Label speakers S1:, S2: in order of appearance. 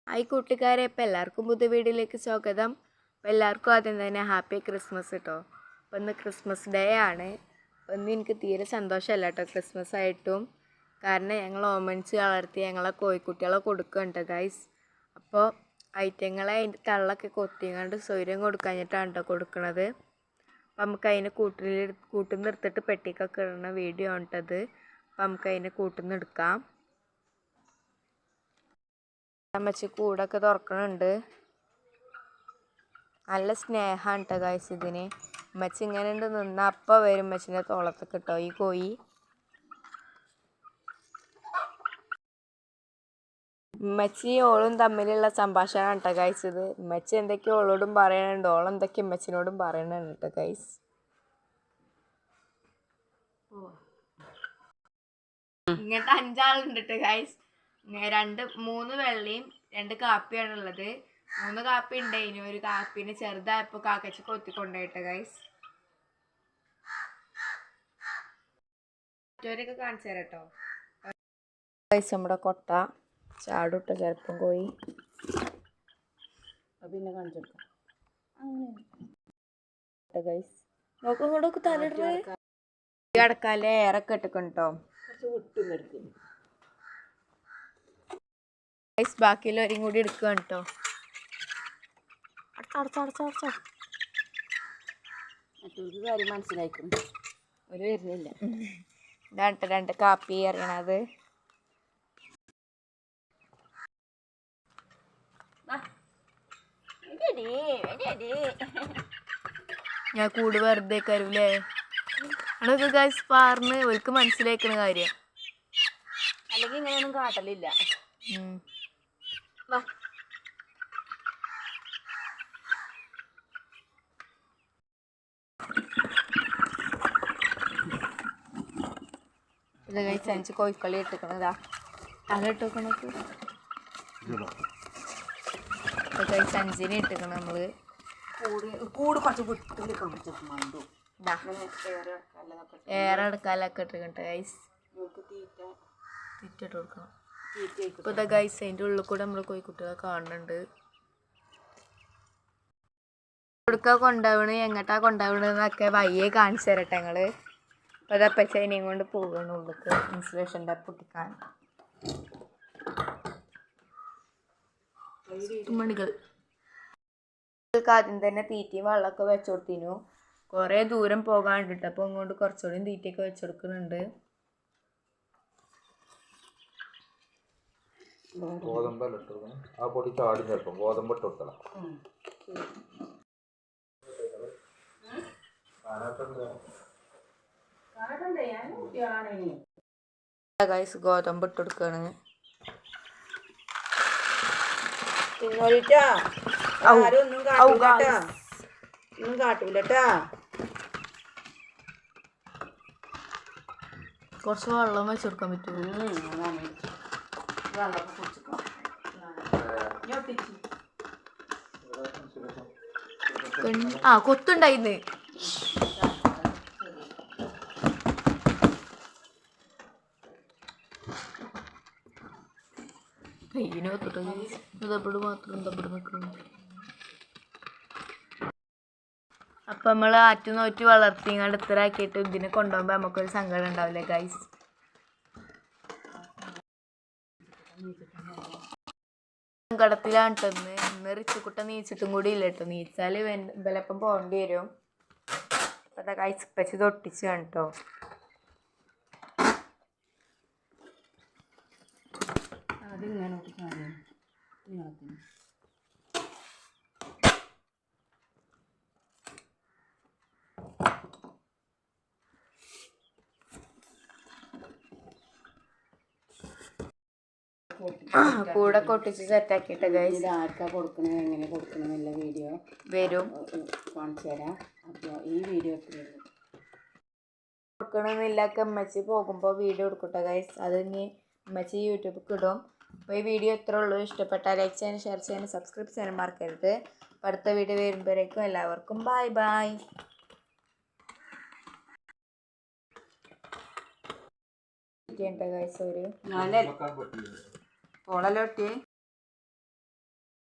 S1: Hi കൂട്ടുകാരെ, അപ്പോൾ എല്ലാവർക്കും പുതിയ വീഡിയോയിലേക്ക് സ്വാഗതം. അപ്പോൾ എല്ലാവർക്കും ആദ്യം തന്നെ ഹാപ്പി ക്രിസ്മസ് കേട്ടോ. അപ്പോൾ ഇന്ന് ക്രിസ്മസ് ഡേ ആണ്. അപ്പോൾ ഇന്ന് എനിക്ക് തീരെ സന്തോഷമല്ല കേട്ടോ ക്രിസ്മസ് ആയിട്ടും. കാരണം ഞങ്ങൾ ഓമൻസ് വളർത്തി ഞങ്ങളെ കോഴിക്കുട്ടികളെ കൊടുക്കുന്നുണ്ട് ഗൈസ്. അപ്പോൾ ഐറ്റങ്ങളെ അതിൻ്റെ തള്ളൊക്കെ കൊത്തിങ്ങാണ്ട് സ്വൈര്യം കൊടുക്കാഞ്ഞിട്ടാണ് കേട്ടോ കൊടുക്കണത്. അപ്പോൾ നമുക്ക് അതിനെ കൂട്ടിൽ നിന്ന് എടുത്തിട്ട് പെട്ടിക്കൊക്കെ ഇടുന്ന വീഡിയോ ആണിട്ടത്. അപ്പോൾ നമുക്ക് അതിനെ കൂട്ടിൽ നിന്ന് എടുക്കാം. അമ്മച്ചി കൂടൊക്കെ തുറക്കണുണ്ട്. നല്ല സ്നേഹമാണ് കേട്ടോ ഗൈസ് ഇതിന്. അമ്മച്ചി ഇങ്ങനെ ഉണ്ട് നിന്നാൽ അപ്പം വരും അമ്മച്ചിൻ്റെ തോളത്തൊക്കെ കേട്ടോ ഈ കോഴി. ഉമ്മച്ചി ഓളും തമ്മിലുള്ള സംഭാഷണമാണ് കേട്ടോ ഗൈസ് ഇത്. ഉമ്മച്ചി എന്തൊക്കെയോ ഓളോടും പറയണുണ്ട്, ഓളെന്തൊക്കെ ഉമ്മച്ചിനോടും പറയണുണ്ട് കേട്ടോ ഗൈസ്. ഇങ്ങനത്തെ 5 ആളുണ്ട് കേട്ടോ ഗൈസ്. 3 വെള്ളയും 2 കാപ്പിയാണുള്ളത്. 3 കാപ്പി ഉണ്ടായിന്. ഒരു കാപ്പിന് ചെറുതായപ്പോൾ കാക്കച്ച് കൊത്തിക്കൊണ്ടായിട്ട് ഗൈസ്. മറ്റവരൊക്കെ കാണിച്ചു തരാം കേട്ടോ ഗൈസ്. നമ്മുടെ കൊട്ട ചാടുട്ട ചിലപ്പം കോഴി പിന്നെ കാണിച്ചെടുക്കാം അങ്ങനെ ഗൈസ്. നോക്കും ഇങ്ങോട്ടൊക്കെ തലയിടേ കിടക്കാല്ലേ ഏറൊക്കെ ഇട്ടിട്ടോ. ബാക്കിയുള്ളവരെയും കൂടി എടുക്കുകയാണ് കേട്ടോ. മറ്റൊരു കാര്യം മനസ്സിലായിക്കുന്നു, ഒരു വരുന്നില്ല. ഇതാണ് 2 കാപ്പി അറിയണത്. ഞാൻ കൂട് വെറുതെ കരുല്ലേ അതൊക്കെ ഗൈസ് പറഞ്ഞ് ഒരിക്കൽ മനസ്സിലാക്കുന്ന കാര്യം. അല്ലെങ്കിൽ ഇങ്ങനെയൊന്നും കാട്ടലില്ല. ഇത് കഴിച്ച് 5 കോഴിക്കളി ഇട്ടിക്കണതാ. തല ഇട്ടിക്കണക്ക് കഴിച്ച് 5നെ ഇട്ടിക്കണം നമ്മള്. കൂട് കുറച്ച് വിട്ടു ഏറെ എടുക്കാലൊക്കെ ഇട്ടിക്കട്ടെ ഗൈസ്. തീറ്റ ഇട്ട് കൊടുക്കണം. ഇപ്പോൾ ഇതാ ഗൈസ് അതിൻ്റെ ഉള്ളിൽ കൂടെ നമ്മൾ കോഴിക്കുട്ടികളെ കാണുന്നുണ്ട്. എവിടേക്കാ കൊണ്ടുപോകണ് എങ്ങോട്ടാ കൊണ്ടുപോകണെന്നൊക്കെ വയ്യേ കാണിച്ചു തരട്ടെ ഞങ്ങള്. അപ്പോൾ അതാ പച്ചതിനെയും കൊണ്ട് പോകണം ഉള്ളിലേക്ക് ഇൻസുലേഷൻ്റെ പൊട്ടിക്കാൻ. മണികൾ ആദ്യം തന്നെ തീറ്റയും വെള്ളമൊക്കെ വെച്ചു കൊടുത്തിനു. കുറേ ദൂരം പോകാണ്ടിട്ട് അപ്പോൾ ഇങ്ങോട്ട് കുറച്ചുകൂടി തീറ്റയൊക്കെ വെച്ചു കൊടുക്കുന്നുണ്ട്.
S2: ആ പൊടി ചാടി ചേർക്കും. ഗോതമ്പ് ഇട്ട് കൊടുക്കണം.
S1: ഗോതമ്പ് ഇട്ട് കൊടുക്കാണ്.
S3: ഒന്നും കാട്ടൂലട്ടാ.
S1: കുറച്ച് വെള്ളം വെച്ച് കൊടുക്കാൻ പറ്റുമോ? കൊത്തുണ്ടായിന്ന്. കയ്യിന് കൊത്തിട്ട് ഇതപ്പോഴും മാത്രം ഇതപ്പോഴും നിൽക്കണം. അപ്പം നമ്മൾ ആറ്റുനോറ്റ് വളർത്തിങ്ങാണ്ട് ഇത്ര ആക്കിയിട്ട് ഇതിനെ കൊണ്ടുപോകുമ്പോൾ നമുക്കൊരു സങ്കടം ഉണ്ടാവില്ലേ ഗൈസ്. സങ്കടത്തിലാണ് കേട്ടോ. ഇന്ന് റിച്ചുക്കുട്ട നീച്ചിട്ടും കൂടി ഇല്ല കേട്ടോ. നീച്ചാൽ ബലപ്പം പോകേണ്ടി വരും. അപ്പം അതാ ഗൈസ് പച്ചി തൊട്ടിച്ചാണ് കേട്ടോ. കൂടെ കൊട്ടിച്ച് സെറ്റാക്കിയിട്ട് ഗൈസ്.
S3: ആർക്കാ കൊടുക്കണത് എങ്ങനെ കൊടുക്കണമെന്നുള്ള വീഡിയോ
S1: വരും
S3: കാണിച്ചു തരാം. അപ്പോൾ ഈ വീഡിയോ
S1: കൊടുക്കണമെന്നില്ലൊക്കെ ഉമ്മച്ചി പോകുമ്പോൾ വീഡിയോ എടുക്കട്ടെ ഗൈസ്. അത് ഇനി ഉമ്മച്ചി യൂട്യൂബിൽ ഇടും. അപ്പോൾ ഈ വീഡിയോ ഇത്രേ ഉള്ളൂ. ഇഷ്ടപ്പെട്ടാൽ ലൈക്ക് ചെയ്യാനും ഷെയർ ചെയ്യാനും സബ്സ്ക്രൈബ് ചെയ്യാനും മറക്കരുത്. അടുത്ത വീഡിയോ വരുമ്പോഴേക്കും എല്ലാവർക്കും ബൈ ബൈ. ഗൈസ് ഒരു
S3: ഓളലോട്ടി